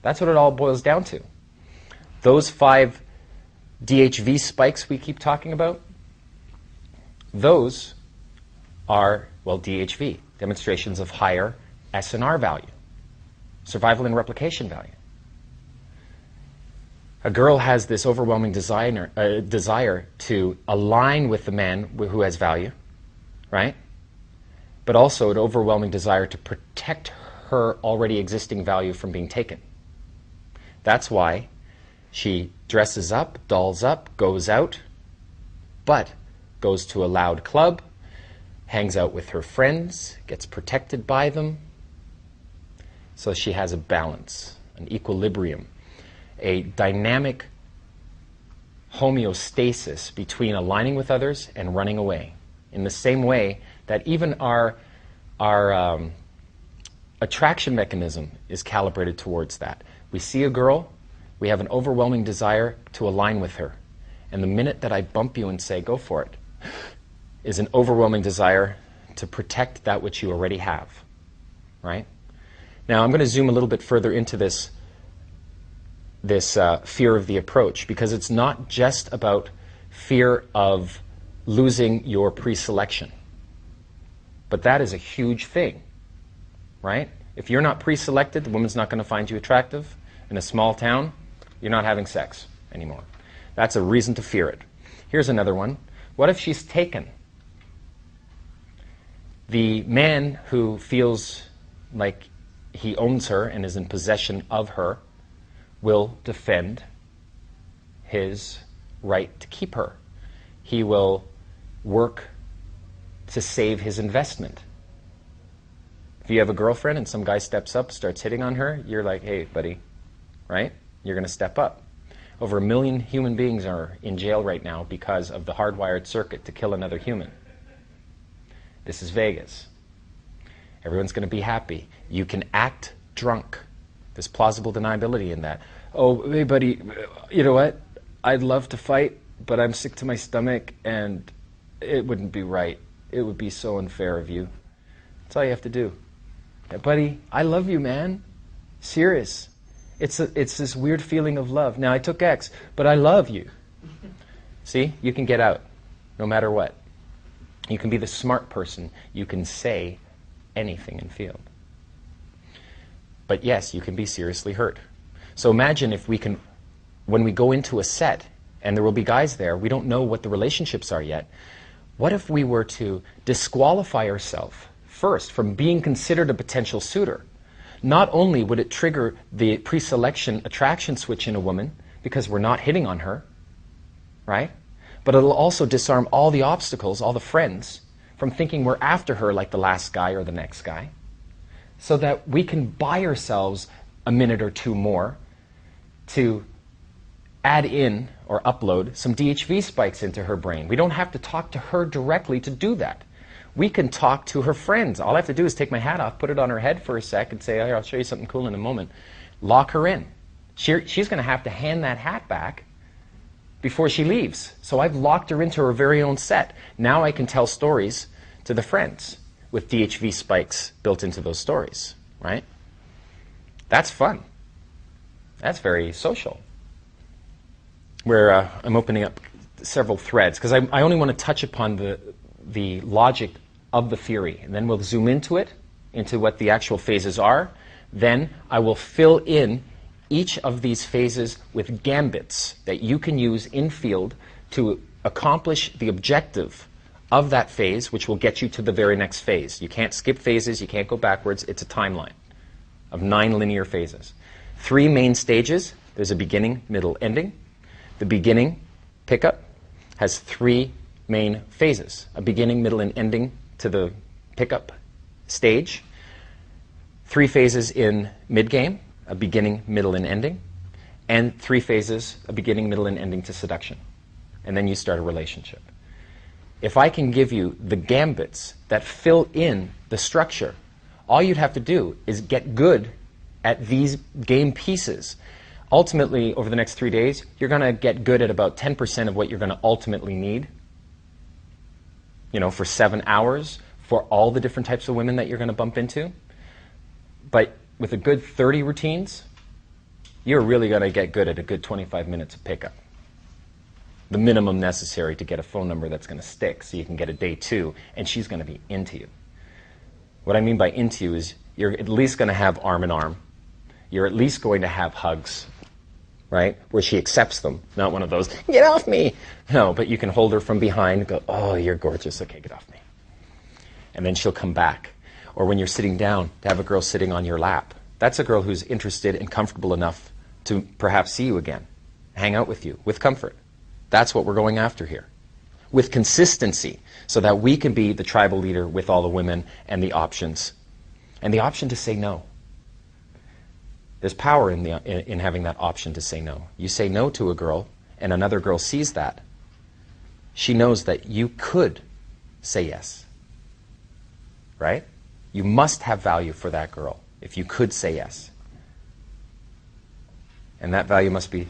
That's what it all boils down to. Those 5 DHV spikes we keep talking about, those are, well, DHV, demonstrations of higher SNR value, survival and replication value. A girl has this overwhelming desire to align with the man who has value, right? But also an overwhelming desire to protect her already existing value from being taken. That's why she dresses up, dolls up, goes out, but goes to a loud club, hangs out with her friends, gets protected by them. So she has a balance, an equilibrium, a dynamic homeostasis between aligning with others and running away. In the same way that even our attraction mechanism is calibrated towards that. We see a girl, we have an overwhelming desire to align with her. And the minute that I bump you and say, go for it, is an overwhelming desire to protect that which you already have, right? Now, I'm going to zoom a little bit further into this fear of the approach, because it's not just about fear of losing your pre-selection. But that is a huge thing, right? If you're not pre-selected, the woman's not going to find you attractive. In a small town, you're not having sex anymore. That's a reason to fear it. Here's another one. What if she's taken? The man who feels like he owns her and is in possession of her will defend his right to keep her. He will work to save his investment. If you have a girlfriend and some guy steps up, starts hitting on her, you're like, hey, buddy, right? You're going to step up. Over 1 million human beings are in jail right now because of the hardwired circuit to kill another human. This is Vegas. Everyone's going to be happy. You can act drunk. There's plausible deniability in that. Oh, hey, buddy, you know what? I'd love to fight, but I'm sick to my stomach, and it wouldn't be right. It would be so unfair of you. That's all you have to do. Yeah, buddy, I love you, man. Serious. It's this weird feeling of love. Now, I took X, but I love you. See? You can get out, no matter what. You can be the smart person. You can say anything in field. But yes, you can be seriously hurt. So imagine if we can, when we go into a set, and there will be guys there, we don't know what the relationships are yet. What if we were to disqualify ourselves first from being considered a potential suitor? Not only would it trigger the pre-selection attraction switch in a woman, because we're not hitting on her, right? But it'll also disarm all the obstacles, all the friends, from thinking we're after her like the last guy or the next guy, so that we can buy ourselves a minute or two more to add in or upload some DHV spikes into her brain. We don't have to talk to her directly to do that. We can talk to her friends. All I have to do is take my hat off, put it on her head for a sec, and say, I'll show you something cool in a moment. Lock her in. She's going to have to hand that hat back before she leaves. So I've locked her into her very own set. Now I can tell stories to the friends with DHV spikes built into those stories, right? That's fun. That's very social. Where I'm opening up several threads, because I only want to touch upon the logic of the theory, and then we'll zoom into it, into what the actual phases are. Then I will fill in each of these phases with gambits that you can use in field to accomplish the objective of that phase, which will get you to the very next phase. You can't skip phases, you can't go backwards. It's a timeline of 9 linear phases. 3 main stages. There's a beginning, middle, ending. The beginning pickup has 3 main phases: a beginning, middle, and ending to the pickup stage. 3 phases in mid-game: a beginning, middle, and ending. And 3 phases: a beginning, middle, and ending to seduction. And then you start a relationship. If I can give you the gambits that fill in the structure, all you'd have to do is get good at these game pieces. Ultimately, over the next 3 days, you're going to get good at about 10% of what you're going to ultimately need, for 7 hours, for all the different types of women that you're going to bump into. But with a good 30 routines, you're really going to get good at a good 25 minutes of pickup. The minimum necessary to get a phone number that's going to stick so you can get a day 2, and she's going to be into you. What I mean by into you is you're at least going to have arm in arm. You're at least going to have hugs, right? Where she accepts them, not one of those, get off me. No, but you can hold her from behind and go, oh, you're gorgeous. Okay, get off me. And then she'll come back. Or when you're sitting down, to have a girl sitting on your lap. That's a girl who's interested and comfortable enough to perhaps see you again, hang out with you with comfort. That's what we're going after here. With consistency, so that we can be the tribal leader with all the women and the options. And the option to say no. There's power in having that option to say no. You say no to a girl, and another girl sees that. She knows that you could say yes. Right? You must have value for that girl if you could say yes. And that value must be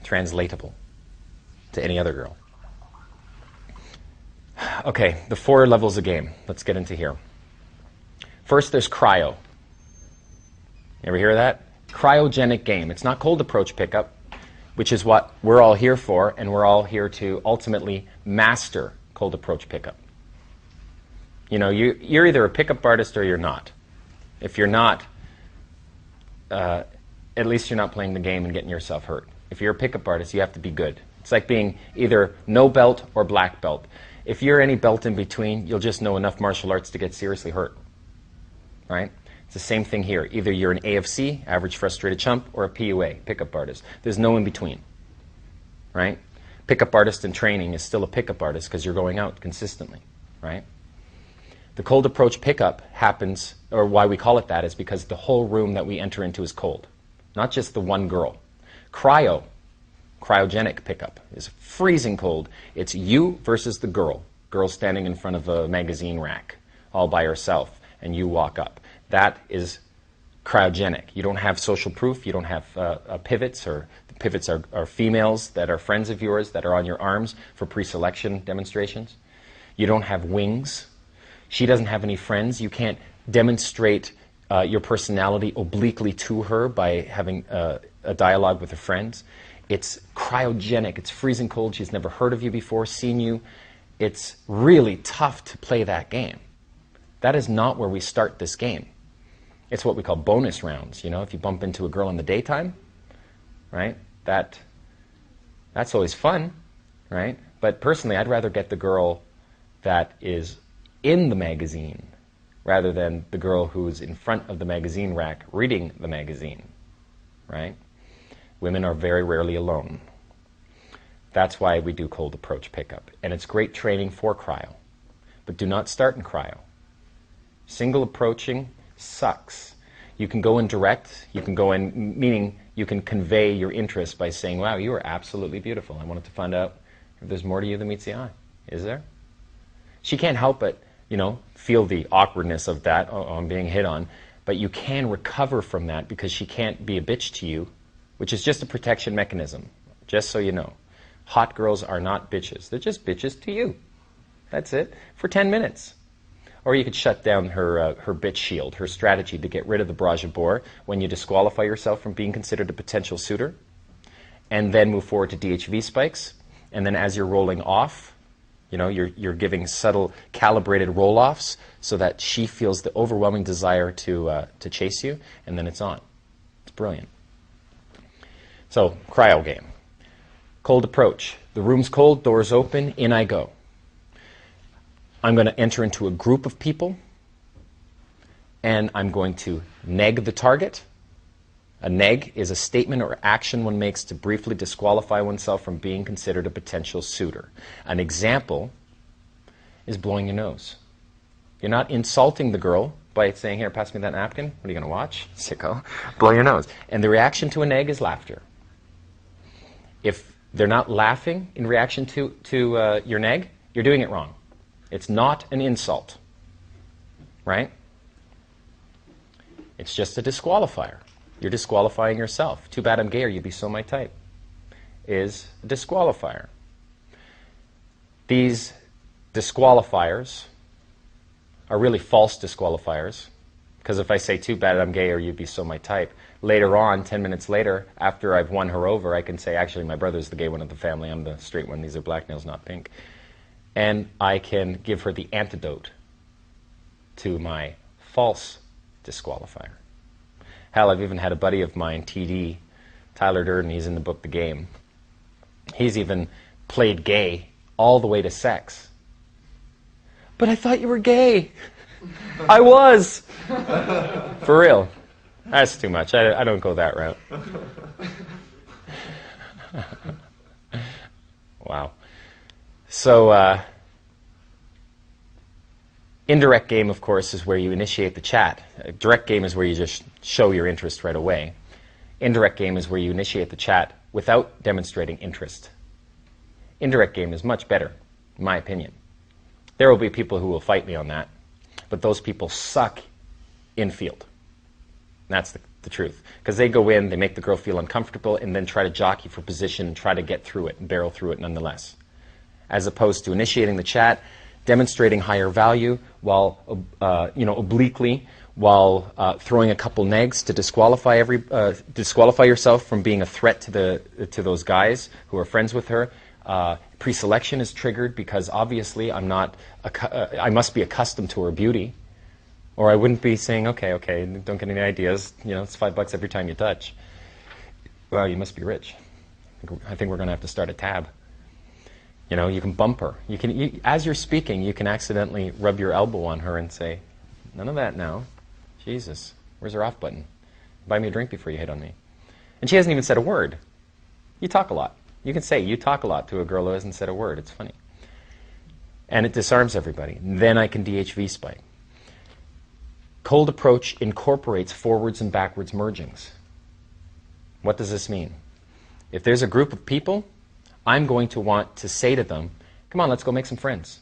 translatable to any other girl. Okay, the 4 levels of game. Let's get into here. First, there's cryo. You ever hear of that? Cryogenic game. It's not cold approach pickup, which is what we're all here for, and we're all here to ultimately master cold approach pickup. You know, you're either a pickup artist or you're not. If you're not, at least you're not playing the game and getting yourself hurt. If you're a pickup artist, you have to be good. It's like being either no belt or black belt. If you're any belt in between, you'll just know enough martial arts to get seriously hurt. Right? It's the same thing here. Either you're an AFC, average frustrated chump, or a PUA, pickup artist. There's no in between. Right? Pickup artist in training is still a pickup artist because you're going out consistently. Right? The cold approach pickup happens, or why we call it that, is because the whole room that we enter into is cold. Not just the one girl. Cryogenic pickup is freezing cold. It's you versus the girl. Girl standing in front of a magazine rack all by herself, and you walk up. That is cryogenic. You don't have social proof. You don't have pivots, or the pivots are females that are friends of yours that are on your arms for pre-selection demonstrations. You don't have wings. She doesn't have any friends. You can't demonstrate your personality obliquely to her by having a dialogue with her friends. It's cryogenic. It's freezing cold. She's never heard of you before, seen you. It's really tough to play that game. That is not where we start this game. It's what we call bonus rounds. You know, if you bump into a girl in the daytime, right? That's always fun, right? But personally, I'd rather get the girl that is in the magazine rather than the girl who's in front of the magazine rack reading the magazine, right? Women are very rarely alone. That's why we do cold approach pickup. And it's great training for cryo. But do not start in cryo. Single approaching sucks. You can go in direct, you can go in, meaning you can convey your interest by saying, wow, you are absolutely beautiful. I wanted to find out if there's more to you than meets the eye. Is there? She can't help but, feel the awkwardness of that, oh, I'm being hit on, but you can recover from that because she can't be a bitch to you, which is just a protection mechanism, just so you know. Hot girls are not bitches. They're just bitches to you. That's it, for 10 minutes. Or you could shut down her bitch shield, her strategy to get rid of the bras à bord when you disqualify yourself from being considered a potential suitor, and then move forward to DHV spikes, and then as you're rolling off, you're giving subtle, calibrated roll-offs so that she feels the overwhelming desire to chase you, and then it's on. It's brilliant. So, cryo game. Cold approach. The room's cold, doors open, in I go. I'm going to enter into a group of people, and I'm going to neg the target. A neg is a statement or action one makes to briefly disqualify oneself from being considered a potential suitor. An example is blowing your nose. You're not insulting the girl by saying, here, pass me that napkin. What are you going to watch? Sicko. Blow your nose. And the reaction to a neg is laughter. If they're not laughing in reaction to your neg, you're doing it wrong. It's not an insult, right? It's just a disqualifier. You're disqualifying yourself. Too bad I'm gay or you'd be so my type. Is a disqualifier. These disqualifiers are really false disqualifiers, because if I say too bad I'm gay or you'd be so my type, later on, 10 minutes later, after I've won her over, I can say, actually, my brother's the gay one of the family. I'm the straight one. These are black nails, not pink. And I can give her the antidote to my false disqualifier. Hell, I've even had a buddy of mine, TD, Tyler Durden, he's in the book The Game. He's even played gay all the way to sex. But I thought you were gay. I was. For real. That's too much. I don't go that route. Wow. So, indirect game, of course, is where you initiate the chat. Direct game is where you just show your interest right away. Indirect game is where you initiate the chat without demonstrating interest. Indirect game is much better, in my opinion. There will be people who will fight me on that, but those people suck in field. That's the truth. Because they go in, they make the girl feel uncomfortable, and then try to jockey for position and try to get through it and barrel through it nonetheless. As opposed to initiating the chat, demonstrating higher value while, obliquely, while throwing a couple negs to disqualify yourself from being a threat to those guys who are friends with her. Pre-selection is triggered because obviously I must be accustomed to her beauty, or I wouldn't be saying, okay, don't get any ideas. It's $5 every time you touch. Well, you must be rich. I think we're going to have to start a tab. You can bump her. As you're speaking, you can accidentally rub your elbow on her and say, none of that now. Jesus, where's her off button? Buy me a drink before you hit on me. And she hasn't even said a word. You talk a lot. You can say, you talk a lot to a girl who hasn't said a word. It's funny. And it disarms everybody. Then I can DHV spike. Cold approach incorporates forwards and backwards mergings. What does this mean? If there's a group of people, I'm going to want to say to them, come on, let's go make some friends.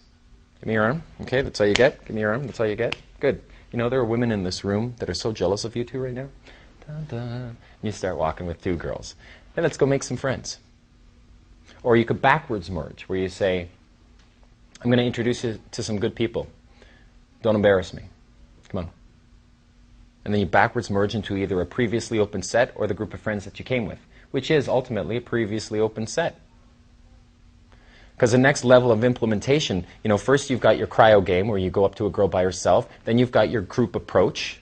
Give me your arm. Okay, that's all you get. Give me your arm. That's all you get. Good. There are women in this room that are so jealous of you two right now. Dun, dun. You start walking with two girls. Then let's go make some friends. Or you could backwards merge, where you say, I'm going to introduce you to some good people. Don't embarrass me. Come on. And then you backwards merge into either a previously open set or the group of friends that you came with, which is ultimately a previously open set. Because the next level of implementation, first you've got your cryo game where you go up to a girl by herself. Then you've got your group approach,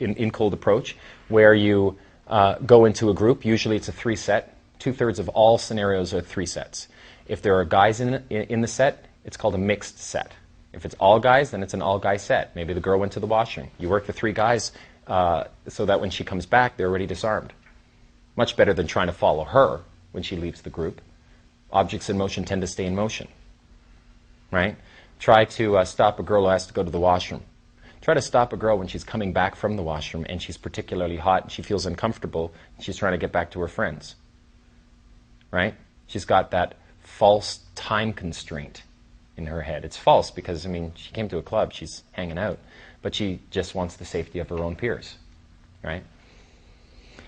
in cold approach, where you go into a group. Usually it's a 3-set. 2/3 of all scenarios are 3 sets. If there are guys in the set, it's called a mixed set. If it's all guys, then it's an all-guy set. Maybe the girl went to the washroom. You work the 3 guys so that when she comes back, they're already disarmed. Much better than trying to follow her when she leaves the group. Objects in motion tend to stay in motion, right? Try to stop a girl who has to go to the washroom. Try to stop a girl when she's coming back from the washroom and she's particularly hot and she feels uncomfortable and she's trying to get back to her friends, right? She's got that false time constraint in her head. It's false because, she came to a club, she's hanging out, but she just wants the safety of her own peers, right?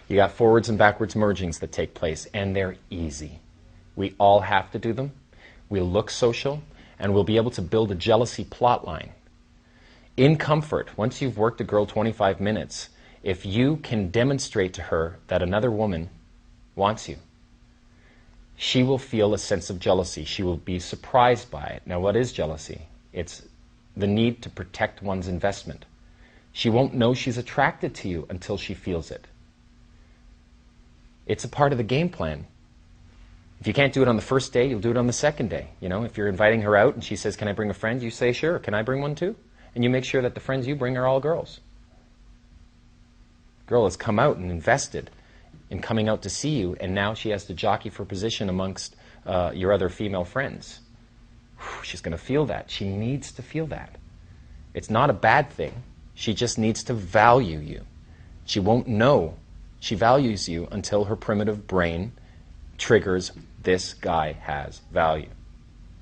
You got forwards and backwards mergings that take place, and they're easy. We all have to do them. We'll look social, and we'll be able to build a jealousy plot line. In comfort, once you've worked a girl 25 minutes, if you can demonstrate to her that another woman wants you, she will feel a sense of jealousy. She will be surprised by it. Now, what is jealousy? It's the need to protect one's investment. She won't know she's attracted to you until she feels it. It's a part of the game plan. If you can't do it on the first day, you'll do it on the second day. If you're inviting her out and she says, can I bring a friend? You say, sure. Can I bring one too? And you make sure that the friends you bring are all girls. Girl has come out and invested in coming out to see you, and now she has to jockey for position amongst your other female friends. She's going to feel that. She needs to feel that. It's not a bad thing. She just needs to value you. She won't know she values you until her primitive brain triggers, this guy has value.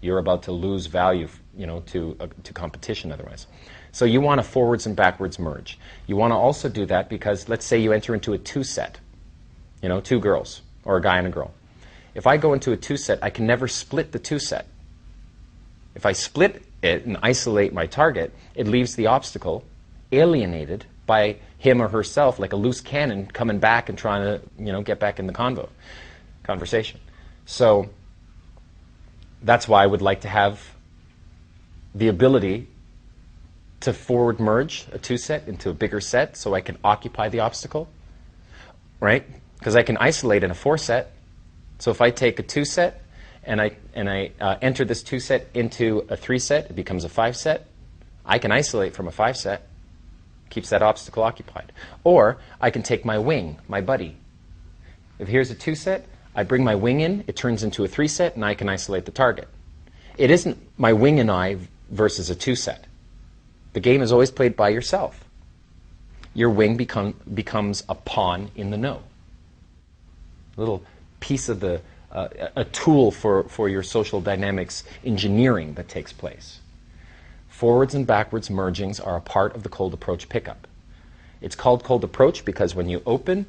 You're about to lose value, to competition otherwise. So you want a forwards and backwards merge. You want to also do that because let's say you enter into a 2-set, 2 girls, or a guy and a girl. If I go into a 2-set, I can never split the 2-set. If I split it and isolate my target, it leaves the obstacle alienated by him or herself like a loose cannon coming back and trying to, get back in the conversation. So that's why I would like to have the ability to forward merge a 2-set into a bigger set so I can occupy the obstacle, right? Because I can isolate in a 4-set. So if I take a 2-set and I enter this 2-set into a 3-set, it becomes a 5-set. I can isolate from a 5-set, keeps that obstacle occupied. Or I can take my wing, my buddy. If here's a 2-set, I bring my wing in, it turns into a 3-set, and I can isolate the target. It isn't my wing and I versus a 2-set. The game is always played by yourself. Your wing becomes a pawn in the no. A little piece of a tool for your social dynamics engineering that takes place. Forwards and backwards mergings are a part of the cold approach pickup. It's called cold approach because when you open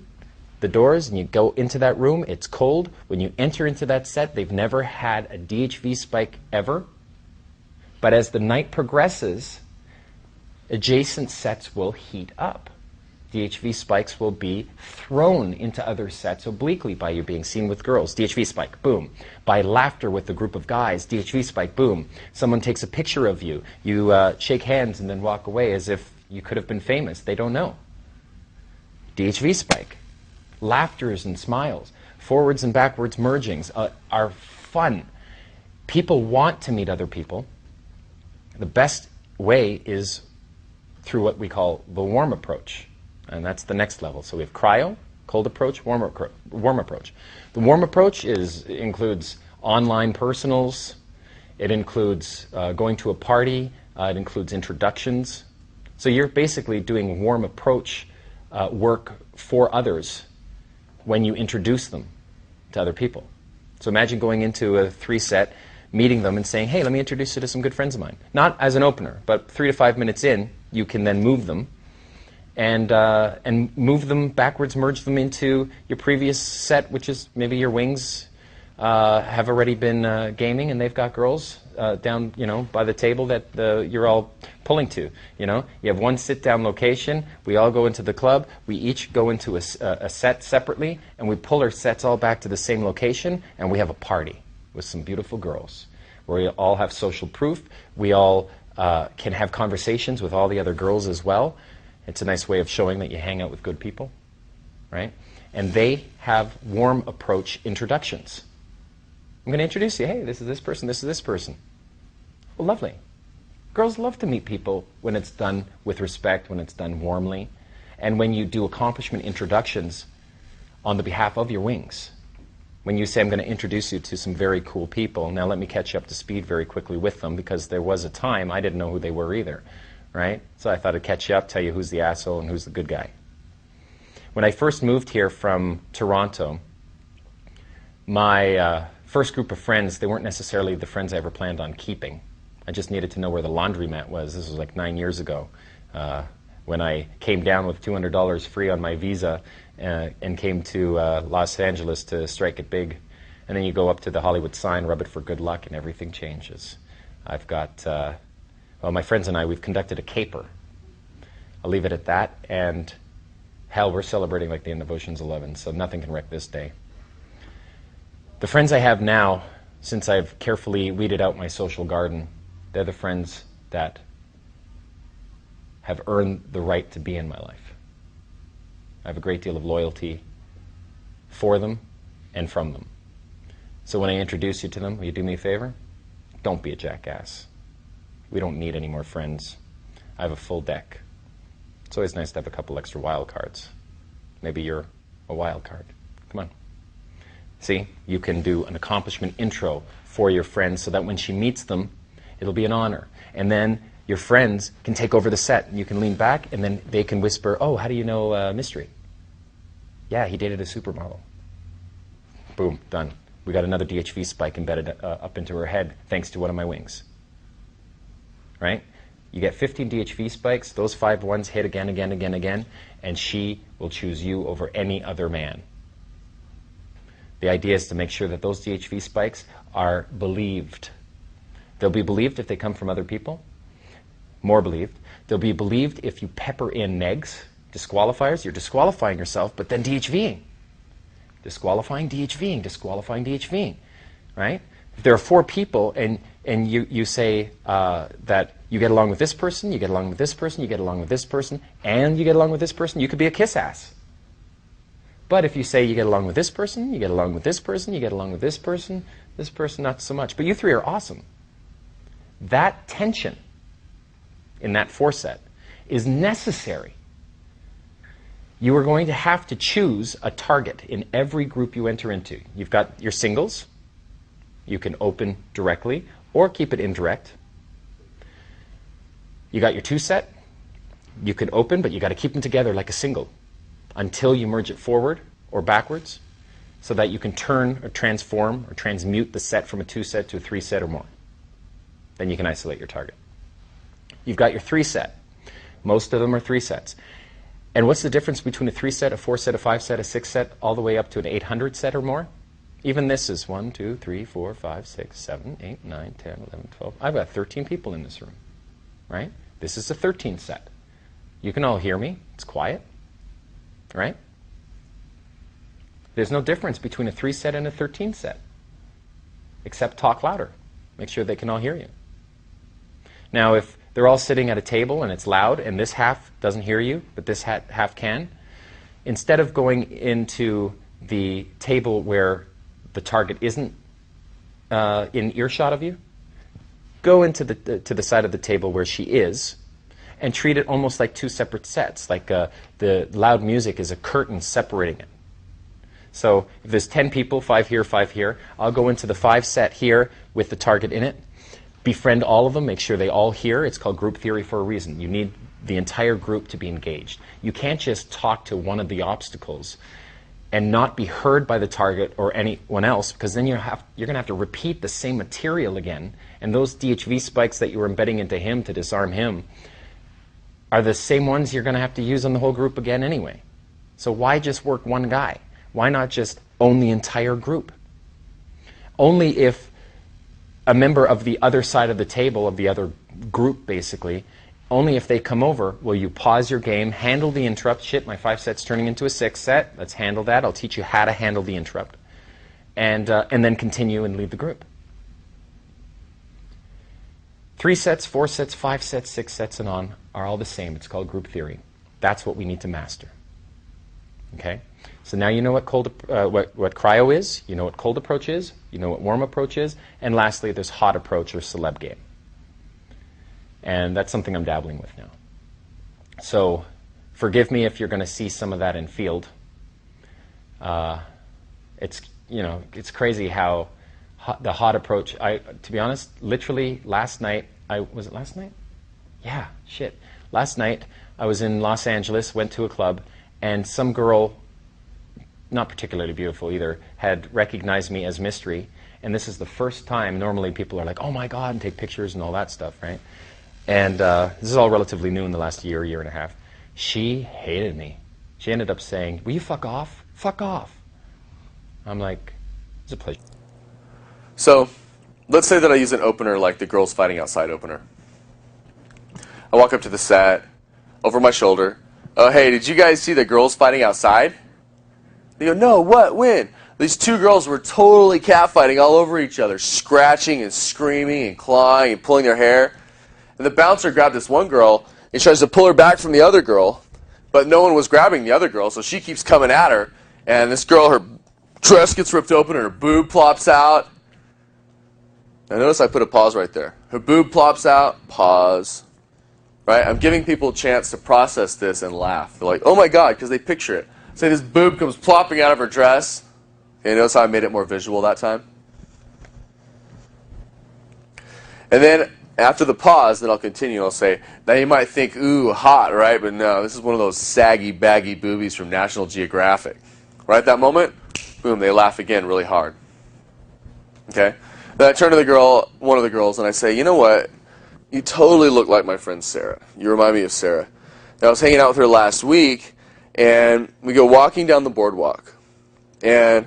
the doors and you go into that room, it's cold. When you enter into that set, they've never had a DHV spike ever. But as the night progresses, adjacent sets will heat up. DHV spikes will be thrown into other sets obliquely by you being seen with girls. DHV spike, boom. By laughter with a group of guys, DHV spike, boom. Someone takes a picture of you. You shake hands and then walk away as if you could have been famous. They don't know. DHV spike. Laughters and smiles. Forwards and backwards mergings are fun. People want to meet other people. The best way is through what we call the warm approach. And that's the next level. So we have cryo, cold approach, warm approach. The warm approach includes online personals. It includes going to a party. It includes introductions. So you're basically doing warm approach work for others when you introduce them to other people. So imagine going into a 3-set, meeting them and saying, hey, let me introduce you to some good friends of mine. Not as an opener, but 3 to 5 minutes in, you can then move them and move them backwards, merge them into your previous set, which is maybe your wings have already been gaming, and they've got girls down, by the table that you're all pulling to. You have one sit-down location. We all go into the club. We each go into a set separately, and we pull our sets all back to the same location, and we have a party with some beautiful girls where we all have social proof. We all can have conversations with all the other girls as well. It's a nice way of showing that you hang out with good people, right? And they have warm approach introductions. I'm going to introduce you. Hey, this is this person, this is this person. Well, lovely. Girls love to meet people when it's done with respect, when it's done warmly, and when you do accomplishment introductions on the behalf of your wings. When you say, I'm going to introduce you to some very cool people, now let me catch you up to speed very quickly with them, because there was a time I didn't know who they were either, right? So I thought I'd catch you up, tell you who's the asshole and who's the good guy. When I first moved here from Toronto, my first group of friends, they weren't necessarily the friends I ever planned on keeping. I just needed to know where the laundromat was. This was like 9 years ago, when I came down with $200 free on my visa and came to Los Angeles to strike it big. And then you go up to the Hollywood sign, rub it for good luck, and everything changes. I've got, my friends and I, we've conducted a caper. I'll leave it at that. And hell, we're celebrating like the end of Ocean's 11, so nothing can wreck this day. The friends I have now, since I've carefully weeded out my social garden, they're the friends that have earned the right to be in my life. I have a great deal of loyalty for them and from them. So when I introduce you to them, will you do me a favor? Don't be a jackass. We don't need any more friends. I have a full deck. It's always nice to have a couple extra wild cards. Maybe you're a wild card. Come on. See, you can do an accomplishment intro for your friends so that when she meets them, it'll be an honor. And then your friends can take over the set, and you can lean back, and then they can whisper, oh, how do you know Mystery? Yeah, he dated a supermodel. Boom, done. We got another DHV spike embedded up into her head thanks to one of my wings. Right? You get 15 DHV spikes, those 5 ones hit again, and she will choose you over any other man. The idea is to make sure that those DHV spikes are believed. They'll be believed if they come from other people. More believed. They'll be believed if you pepper in negs, Disqualifiers, you're disqualifying yourself, but then DHVing. Disqualifying, DHVing, disqualifying, DHVing, right? If there are 4 people and you say that you get along with this person, you get along with this person, you get along with this person, and you get along with this person, you could be a kiss ass. But if you say you get along with this person, you get along with this person, you get along with this person not so much. But you 3 are awesome. That tension in that 4 set is necessary. You are going to have to choose a target in every group you enter into. You've got your singles. You can open directly or keep it indirect. You got your 2 set. You can open, but you got to keep them together like a single until you merge it forward or backwards so that you can turn or transform or transmute the set from a 2 set to a 3 set or more. Then you can isolate your target. You've got your 3 set. Most of them are 3 sets. And what's the difference between a 3 set, a 4 set, a 5 set, a 6 set, all the way up to an 800 set or more? Even this is 1, 2, 3, 4, 5, 6, 7, 8, 9, 10, 11, 12. I've got 13 people in this room, right? This is a 13 set. You can all hear me. It's quiet, right? There's no difference between a 3 set and a 13 set, except talk louder. Make sure they can all hear you. Now, if they're all sitting at a table and it's loud and this half doesn't hear you, but this half can, instead of going into the table where the target isn't in earshot of you, go into to the side of the table where she is and treat it almost like 2 separate sets, like the loud music is a curtain separating it. So if there's 10 people, 5 here, 5 here, I'll go into the 5 set here with the target in it, befriend all of them, make sure they all hear. It's called group theory for a reason. You need the entire group to be engaged. You can't just talk to one of the obstacles and not be heard by the target or anyone else, because then you're going to have to repeat the same material again, and those DHV spikes that you were embedding into him to disarm him are the same ones you're going to have to use on the whole group again anyway. So why just work one guy? Why not just own the entire group? Only if a member of the other side of the table, of the other group basically, only if they come over will you pause your game, handle the interrupt. Shit, my 5 set's turning into a 6 set. Let's handle that. I'll teach you how to handle the interrupt. And then continue and lead the group. 3 sets, 4 sets, 5 sets, 6 sets, and on are all the same. It's called group theory. That's what we need to master. Okay? So now you know what what cryo is, you know what cold approach is, you know what warm approach is, and lastly there's hot approach or celeb game. And that's something I'm dabbling with now. So forgive me if you're going to see some of that in field. It's crazy how the hot approach, to be honest, literally last night, was it last night? Yeah, shit. Last night I was in Los Angeles, went to a club, and some girl, not particularly beautiful either, had recognized me as Mystery. And this is the first time, normally people are like, oh my God, and take pictures and all that stuff, right? And this is all relatively new in the last year and a half. She hated me. She ended up saying, will you fuck off? Fuck off. I'm like, it's a pleasure. So, let's say that I use an opener like the Girls Fighting Outside opener. I walk up to the set, over my shoulder. Oh, hey, did you guys see the Girls Fighting Outside? They go, no, what, when? These 2 girls were totally catfighting all over each other, scratching and screaming and clawing and pulling their hair. And the bouncer grabbed this one girl and tries to pull her back from the other girl, but no one was grabbing the other girl, so she keeps coming at her. And this girl, her dress gets ripped open and her boob plops out. Now notice I put a pause right there. Her boob plops out, pause. Right? I'm giving people a chance to process this and laugh. They're like, oh my God, because they picture it. Say this boob comes plopping out of her dress. Okay, notice how I made it more visual that time? And then after the pause, then I'll continue. I'll say, now you might think, ooh, hot, right? But no, this is one of those saggy, baggy boobies from National Geographic. Right at that moment, boom, they laugh again really hard. Okay? Then I turn to the girl, one of the girls, and I say, you know what? You totally look like my friend Sarah. You remind me of Sarah. And I was hanging out with her last week, and we go walking down the boardwalk. And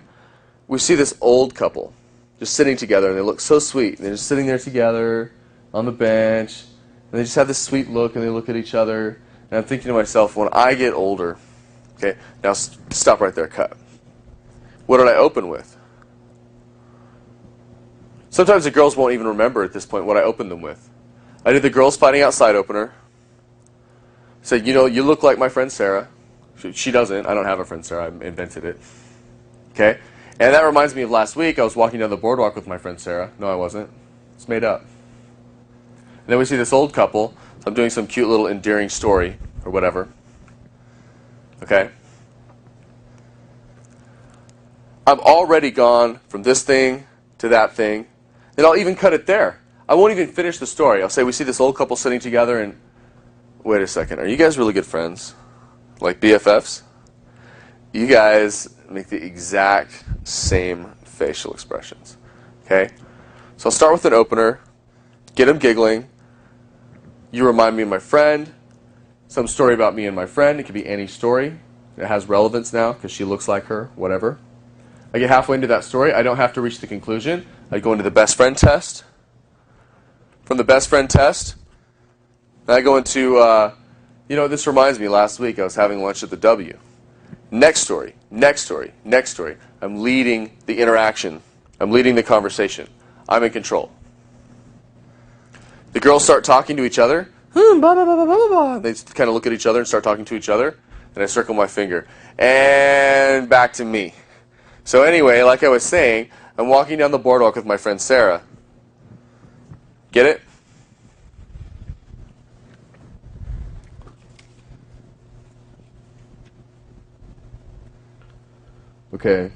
we see this old couple just sitting together, and they look so sweet. And they're just sitting there together on the bench, and they just have this sweet look, and they look at each other. And I'm thinking to myself, when I get older, okay, now stop right there, cut. What did I open with? Sometimes the girls won't even remember at this point what I opened them with. I did the girls fighting outside opener. Said, you know, you look like my friend Sarah. She doesn't. I don't have a friend Sarah. I invented it. Okay? And that reminds me of last week. I was walking down the boardwalk with my friend Sarah. No, I wasn't. It's made up. And then we see this old couple. So I'm doing some cute little endearing story or whatever. Okay? I've already gone from this thing to that thing. And I'll even cut it there. I won't even finish the story. I'll say we see this old couple sitting together and, wait a second, are you guys really good friends? Like BFFs? You guys make the exact same facial expressions. Okay? So I'll start with an opener, get them giggling. You remind me of my friend, some story about me and my friend. It could be any story. It has relevance now because she looks like her, whatever. I get halfway into that story. I don't have to reach the conclusion. I go into the best friend test. From the best friend test, I go into, you know, this reminds me, last week I was having lunch at the W. Next story, next story, next story. I'm leading the interaction. I'm leading the conversation. I'm in control. The girls start talking to each other. Blah, blah, blah, blah, blah, blah. They kind of look at each other and start talking to each other. And I circle my finger. And back to me. So anyway, like I was saying, I'm walking down the boardwalk with my friend Sarah. Get it? Okay.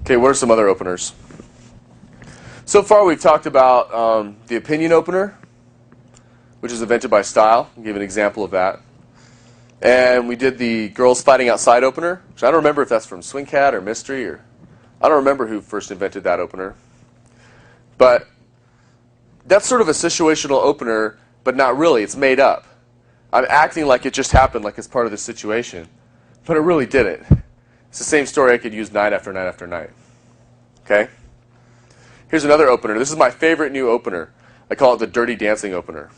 Okay, what are some other openers? So far we've talked about the opinion opener, which is invented by Style. I'll give an example of that. And we did the girls fighting outside opener, which I don't remember if that's from Swing Cat or Mystery, or I don't remember who first invented that opener. But that's sort of a situational opener, but not really. It's made up. I'm acting like it just happened, like it's part of the situation. But it really didn't. It's the same story I could use night after night after night. Okay? Here's another opener. This is my favorite new opener. I call it the Dirty Dancing opener.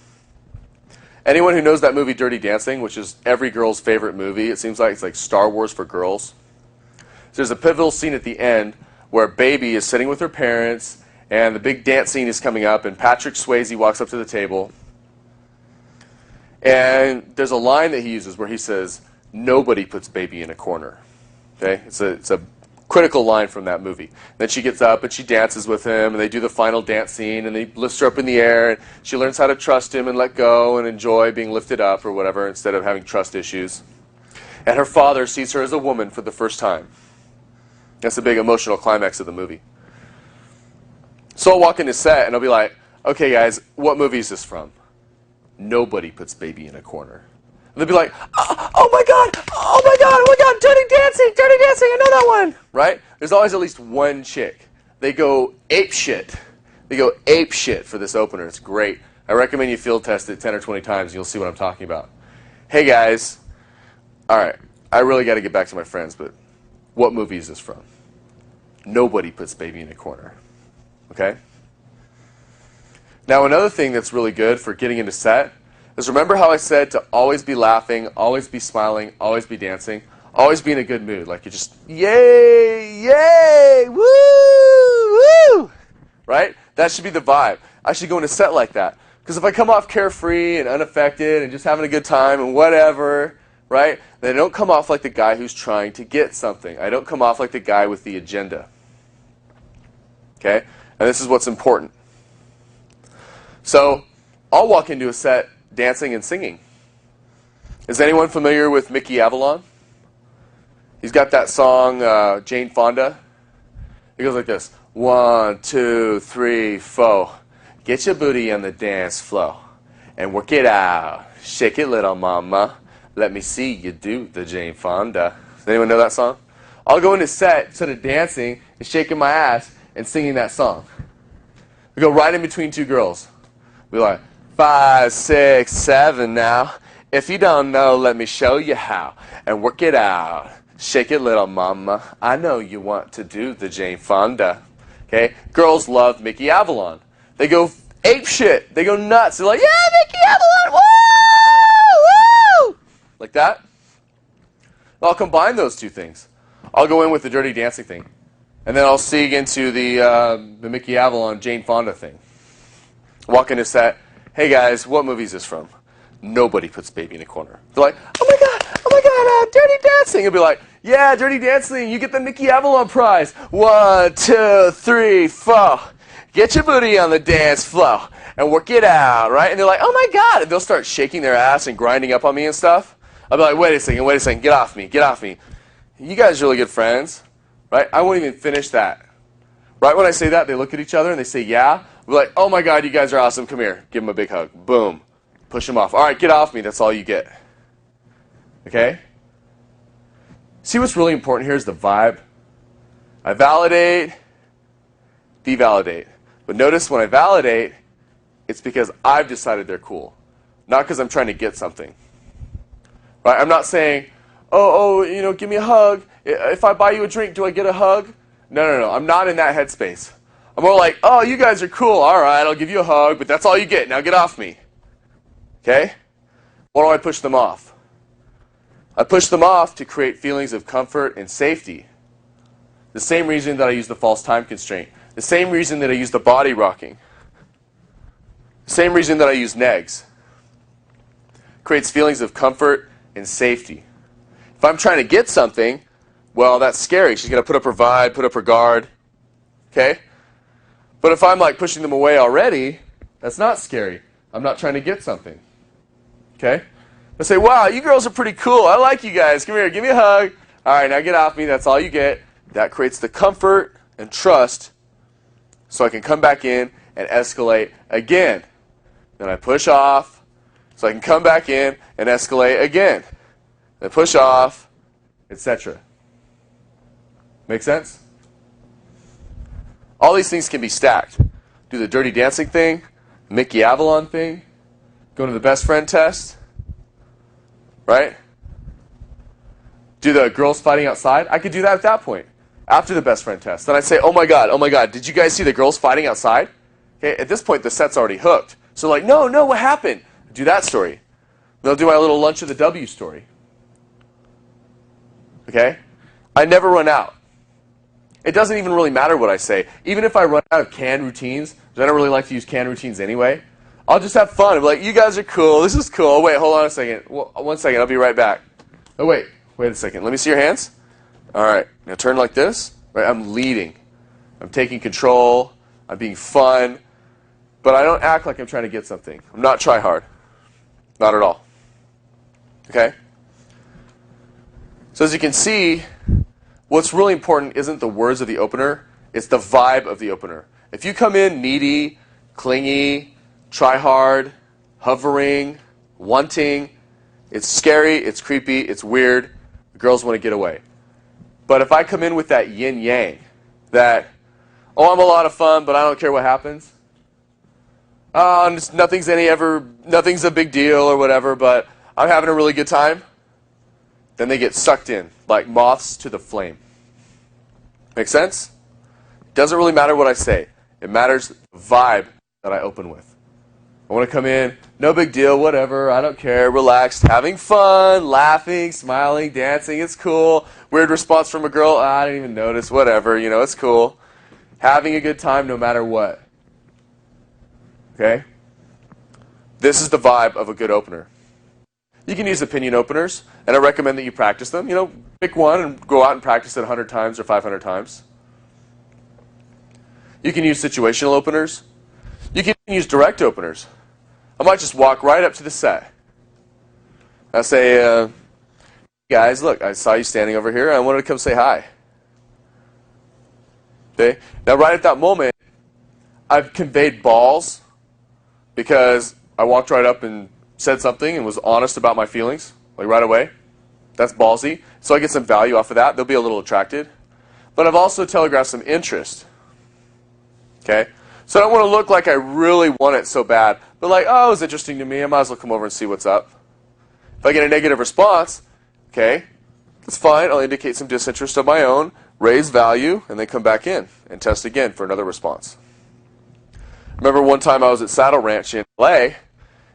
Anyone who knows that movie Dirty Dancing, which is every girl's favorite movie, it seems like it's like Star Wars for girls. So there's a pivotal scene at the end where Baby is sitting with her parents, and the big dance scene is coming up, and Patrick Swayze walks up to the table. And there's a line that he uses where he says, "Nobody puts Baby in a corner." Okay? It's a critical line from that movie. Then she gets up and she dances with him, and they do the final dance scene, and he lifts her up in the air, and she learns how to trust him and let go and enjoy being lifted up or whatever instead of having trust issues. And her father sees her as a woman for the first time. That's the big emotional climax of the movie. So I'll walk into set and I'll be like, "Okay guys, what movie is this from?" Nobody puts Baby in a corner. And they'll be like, oh my God, Dirty Dancing, I know that one, right? There's always at least one chick. They go ape shit. They go ape shit for this opener. It's great. I recommend you field test it 10 or 20 times and you'll see what I'm talking about. Hey guys, all right, I really got to get back to my friends, but what movie is this from? Nobody puts Baby in a corner, okay? Now another thing that's really good for getting into set is, remember how I said to always be laughing, always be smiling, always be dancing, always be in a good mood. Like you just, yay, yay, woo, woo, right? That should be the vibe. I should go into set like that. Because if I come off carefree and unaffected and just having a good time and whatever, right, then I don't come off like the guy who's trying to get something. I don't come off like the guy with the agenda. Okay? And this is what's important. So I'll walk into a set dancing and singing. Is anyone familiar with Mickey Avalon? He's got that song, Jane Fonda. It goes like this. 1, 2, 3, 4. Get your booty on the dance floor and work it out. Shake it, little mama. Let me see you do the Jane Fonda. Does anyone know that song? I'll go into set instead of dancing and shaking my ass and singing that song. We go right in between two girls. We're like, 5, 6, 7 now. If you don't know, let me show you how. And work it out. Shake it, little mama. I know you want to do the Jane Fonda. Okay? Girls love Mickey Avalon. They go ape shit. They go nuts. They're like, yeah, Mickey Avalon, woo! Woo! Like that. I'll combine those two things. I'll go in with the Dirty Dancing thing. And then I'll seek into the Mickey Avalon, Jane Fonda thing. Walk into set. Hey guys, what movie is this from? Nobody puts Baby in a corner. They're like, oh my god, Dirty Dancing. You'll be like, yeah, Dirty Dancing, you get the Mickey Avalon prize. 1, 2, 3, 4. Get your booty on the dance floor and work it out, right? And they're like, oh my god. And they'll start shaking their ass and grinding up on me and stuff. I'll be like, wait a second, get off me, get off me. You guys are really good friends, right? I won't even finish that. Right when I say that, they look at each other and they say, yeah. We're like, oh my god, you guys are awesome, come here. Give them a big hug. Boom. Push them off. All right, get off me, that's all you get. Okay? See what's really important here is the vibe. I validate, devalidate. But notice when I validate, it's because I've decided they're cool, not because I'm trying to get something. Right? I'm not saying, give me a hug. If I buy you a drink, do I get a hug? No. I'm not in that headspace. I'm more like, oh, you guys are cool. All right, I'll give you a hug, but that's all you get. Now get off me. Okay? Why do I push them off? I push them off to create feelings of comfort and safety. The same reason that I use the false time constraint. The same reason that I use the body rocking. The same reason that I use negs. Creates feelings of comfort and safety. If I'm trying to get something, well, that's scary. She's going to put up her vibe, put up her guard. Okay? But if I'm like pushing them away already, that's not scary. I'm not trying to get something. Okay? I say, wow, you girls are pretty cool. I like you guys. Come here, give me a hug. All right, now get off me. That's all you get. That creates the comfort and trust so I can come back in and escalate again. Then I push off so I can come back in and escalate again. Then push off, etc. Make sense? All these things can be stacked. Do the Dirty Dancing thing, Mickey Avalon thing, go to the best friend test, right? Do the girls fighting outside. I could do that at that point, after the best friend test. Then I'd say, oh my god, did you guys see the girls fighting outside? Okay, at this point, the set's already hooked. So like, no, what happened? Do that story. Then I'll do my little lunch of the W story. Okay? I never run out. It doesn't even really matter what I say. Even if I run out of canned routines, because I don't really like to use canned routines anyway, I'll just have fun. I'll be like, you guys are cool. This is cool. Wait, hold on a second. Well, 1 second. I'll be right back. Oh, wait a second. Let me see your hands. All right. Now turn like this. Right? I'm leading. I'm taking control. I'm being fun. But I don't act like I'm trying to get something. I'm not try hard. Not at all. Okay? So as you can see, what's really important isn't the words of the opener, it's the vibe of the opener. If you come in needy, clingy, try hard, hovering, wanting, it's scary, it's creepy, it's weird, the girls want to get away. But if I come in with that yin-yang, that, oh, I'm a lot of fun, but I don't care what happens, nothing's a big deal or whatever, but I'm having a really good time, then they get sucked in like moths to the flame. Make sense? It doesn't really matter what I say. It matters the vibe that I open with. I want to come in, no big deal, whatever, I don't care, relaxed, having fun, laughing, smiling, dancing, it's cool. Weird response from a girl, I didn't even notice, whatever, it's cool. Having a good time no matter what. Okay? This is the vibe of a good opener. You can use opinion openers, and I recommend that you practice them. Pick one and go out and practice it 100 times or 500 times. You can use situational openers. You can use direct openers. I might just walk right up to the set. I say, guys, look, I saw you standing over here, and I wanted to come say hi. Okay? Now, right at that moment, I've conveyed balls because I walked right up and said something and was honest about my feelings, like right away. That's ballsy. So I get some value off of that. They'll be a little attracted. But I've also telegraphed some interest. Okay? So I don't want to look like I really want it so bad. But like, oh, it was interesting to me. I might as well come over and see what's up. If I get a negative response, okay, That's fine. I'll indicate some disinterest of my own, raise value, and then come back in and test again for another response. Remember one time I was at Saddle Ranch in LA,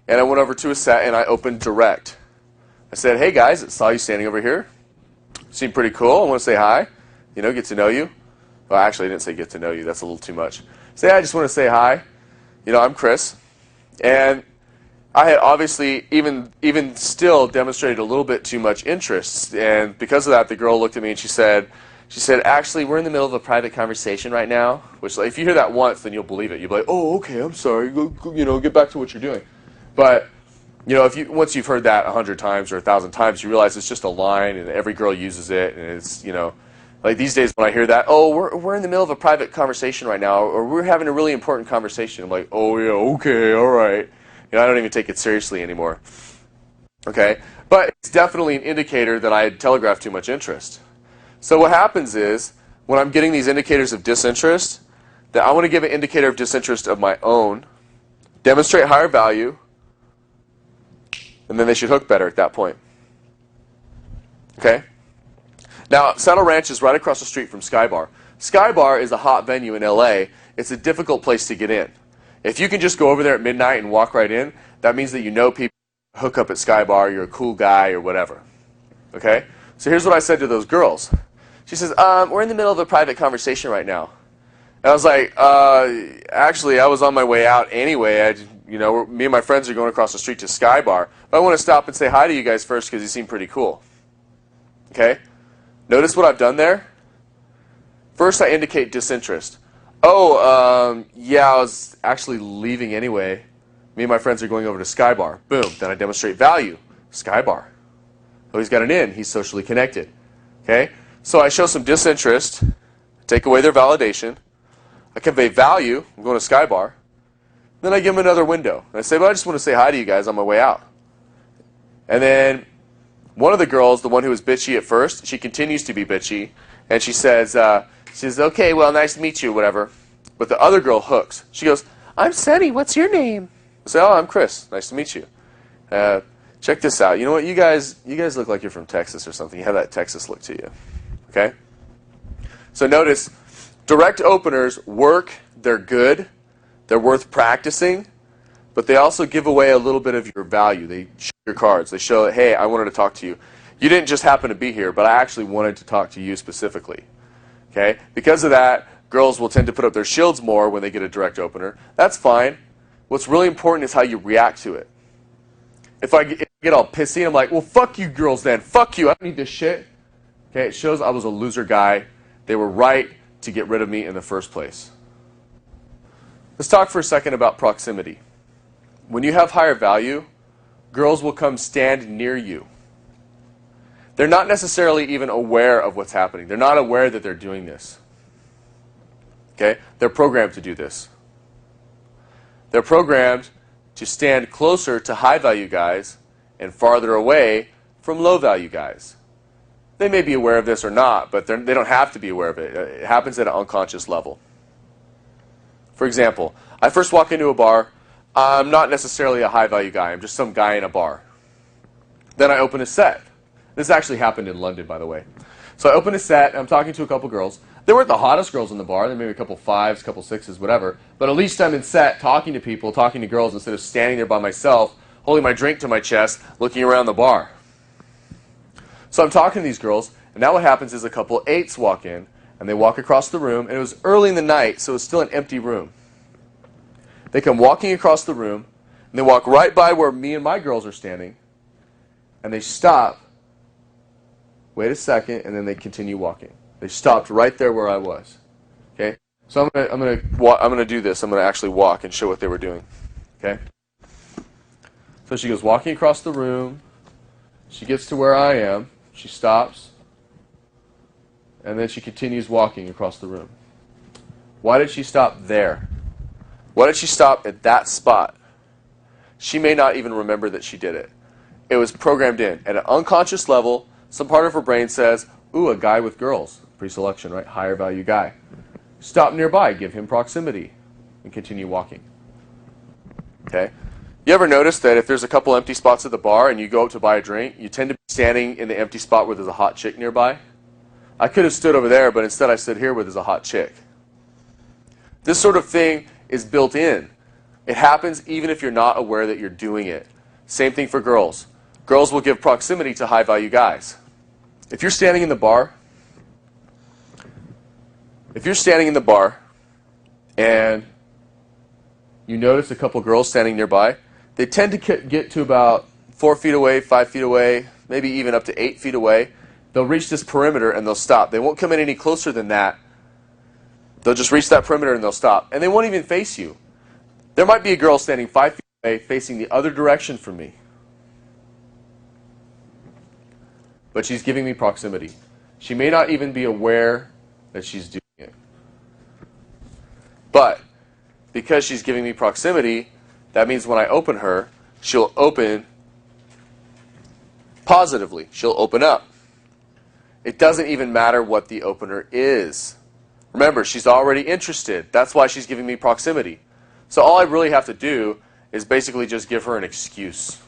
and I went over to a set and I opened direct. I said, hey guys, I saw you standing over here. Seemed pretty cool. I want to say hi, get to know you. Well, actually, I didn't say get to know you. That's a little too much. Say, I just want to say hi. I'm Chris. And I had obviously, even still, demonstrated a little bit too much interest. And because of that, the girl looked at me and she said, actually, we're in the middle of a private conversation right now. Which, if you hear that once, then you'll believe it. You'll be like, oh, okay, I'm sorry. Go, get back to what you're doing. But, once you've heard that 100 times or 1,000 times, you realize it's just a line and every girl uses it. And it's, like these days when I hear that, oh, we're in the middle of a private conversation right now, or we're having a really important conversation. I'm like, oh, yeah, okay, all right. I don't even take it seriously anymore. Okay? But it's definitely an indicator that I had telegraphed too much interest. So what happens is, when I'm getting these indicators of disinterest, that I want to give an indicator of disinterest of my own, demonstrate higher value, and then they should hook better at that point. Okay? Now, Saddle Ranch is right across the street from Sky Bar. Sky Bar is a hot venue in LA. It's a difficult place to get in. If you can just go over there at midnight and walk right in, that means that you know people hook up at Sky Bar, you're a cool guy or whatever. Okay? So here's what I said to those girls. She says, we're in the middle of a private conversation right now. And I was like, actually, I was on my way out anyway. Me and my friends are going across the street to Sky Bar. But I want to stop and say hi to you guys first because you seem pretty cool. Okay? Notice what I've done there? First, I indicate disinterest. Oh, yeah, I was actually leaving anyway. Me and my friends are going over to Sky Bar. Boom. Then I demonstrate value. Sky Bar. Oh, he's got an in. He's socially connected. Okay? So I show some disinterest, take away their validation. I convey value. I'm going to Sky Bar. Then I give them another window. And I say, well, I just want to say hi to you guys on my way out. And then one of the girls, the one who was bitchy at first, she continues to be bitchy. And she says, okay, well, nice to meet you, whatever. But the other girl hooks. She goes, I'm Sunny. What's your name? I say, oh, I'm Chris. Nice to meet you. Check this out. You know what? You guys look like you're from Texas or something. You have that Texas look to you. Okay? So notice, direct openers work. They're good. They're worth practicing. But they also give away a little bit of your value. They show your cards. They show, hey, I wanted to talk to you. You didn't just happen to be here, but I actually wanted to talk to you specifically. Okay? Because of that, girls will tend to put up their shields more when they get a direct opener. That's fine. What's really important is how you react to it. If I get all pissy and I'm like, well, fuck you girls then. Fuck you. I don't need this shit. Okay? It shows I was a loser guy. They were right to get rid of me in the first place. Let's talk for a second about proximity. When you have higher value, girls will come stand near you. They're not necessarily even aware of what's happening. They're not aware that they're doing this. Okay? They're programmed to do this. They're programmed to stand closer to high-value guys and farther away from low-value guys. They may be aware of this or not, but they don't have to be aware of it. It happens at an unconscious level. For example, I first walk into a bar. I'm not necessarily a high-value guy. I'm just some guy in a bar. Then I open a set. This actually happened in London, by the way. So I open a set, and I'm talking to a couple girls. They weren't the hottest girls in the bar. There may be a couple fives, a couple sixes, whatever. But at least I'm in set talking to people, talking to girls, instead of standing there by myself, holding my drink to my chest, looking around the bar. So I'm talking to these girls, and now what happens is a couple eights walk in, and they walk across the room, and it was early in the night, so it was still an empty room. They come walking across the room, and they walk right by where me and my girls are standing, and they stop, wait a second, and then they continue walking. They stopped right there where I was. Okay? So I'm gonna do this. I'm gonna actually walk and show what they were doing. Okay? So she goes walking across the room. She gets to where I am. She stops. And then she continues walking across the room. Why did she stop there? Why did she stop at that spot? She may not even remember that she did it. It was programmed in. At an unconscious level, some part of her brain says, ooh, a guy with girls. Pre-selection, right? Higher value guy. Stop nearby, give him proximity, and continue walking. Okay? You ever notice that if there's a couple empty spots at the bar and you go up to buy a drink, you tend to be standing in the empty spot where there's a hot chick nearby. I could have stood over there, but instead I stood here where there's a hot chick. This sort of thing is built in. It happens even if you're not aware that you're doing it. Same thing for girls. Girls will give proximity to high-value guys. If you're standing in the bar, and you notice a couple girls standing nearby, they tend to get to about 4 feet away, 5 feet away, maybe even up to 8 feet away. They'll reach this perimeter and they'll stop. They won't come in any closer than that. They'll just reach that perimeter and they'll stop. And they won't even face you. There might be a girl standing 5 feet away facing the other direction from me. But she's giving me proximity. She may not even be aware that she's doing it. But because she's giving me proximity, that means when I open her, she'll open positively. She'll open up. It doesn't even matter what the opener is. Remember, she's already interested. That's why she's giving me proximity. So all I really have to do is basically just give her an excuse.